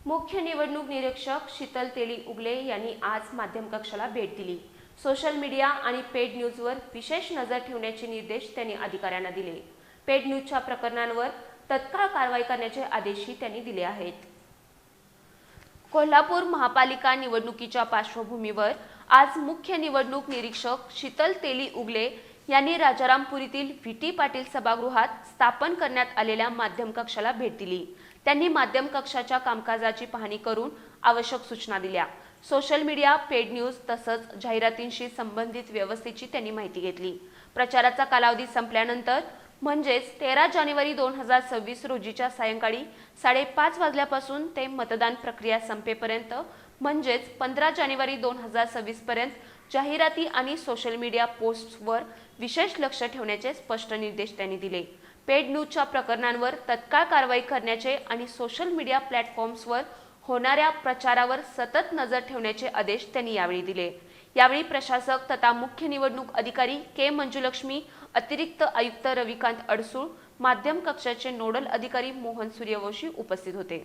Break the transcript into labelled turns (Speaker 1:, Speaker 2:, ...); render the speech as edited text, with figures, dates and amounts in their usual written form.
Speaker 1: मुख्य निवडणूक निरीक्षक शीतल तेली उगले यांनी आज माध्यम कक्षाला भेट दिली। सोशल मीडिया आणि पेड न्यूजवर विशेष नजर ठेवण्याचे निर्देश त्यांनी अधिकाऱ्यांना दिले। पेड न्यूजच्या प्रकरणांवर तत्काळ कारवाई करण्याचे आदेशही त्यांनी दिले आहेत। कोल्हापूर महापालिका निवडणुकीच्या पार्श्वभूमीवर आज मुख्य निवडणूक निरीक्षक शीतल तेली उगले यांनी राजारामपुरीतील व्ही.टी. पाटील सभागृहात स्थापन करण्यात आलेल्या माध्यम कक्षाला भेट दिली। त्यांनी माध्यम कक्षाच्या कामकाजाची पाहणी करून आवश्यक सूचना दिल्या। सोशल मीडिया, पेड न्यूज तसंच जाहिरातींशी संबंधित व्यवस्थेची त्यांनी माहिती घेतली। प्रचाराचा कालावधी संपल्यानंतर म्हणजेच 13 जानेवारी 2026 रोजीच्या सायंकाळी 5:30 वाजल्यापासून ते मतदान प्रक्रिया संपेपर्यंत म्हणजेच 15 जानेवारी 2026 पर्यंत जाहिराती आणि सोशल मीडिया पोस्ट्सवर विशेष लक्ष ठेवण्याचे स्पष्ट निर्देश त्यांनी दिले। पेड न्यूजच्या प्रकरणांवर तत्काळ कारवाई करण्याचे आणि सोशल मीडिया प्लॅटफॉर्म्सवर होणाऱ्या प्रचारावर सतत नजर ठेवण्याचे आदेश त्यांनी यावेळी दिले। यावेळी प्रशासक तथा मुख्य निवडणूक अधिकारी के. मंजुलक्ष्मी, अतिरिक्त आयुक्त रविकांत अडसूळ, माध्यम कक्षाचे नोडल अधिकारी मोहन सूर्यवंशी उपस्थित होते।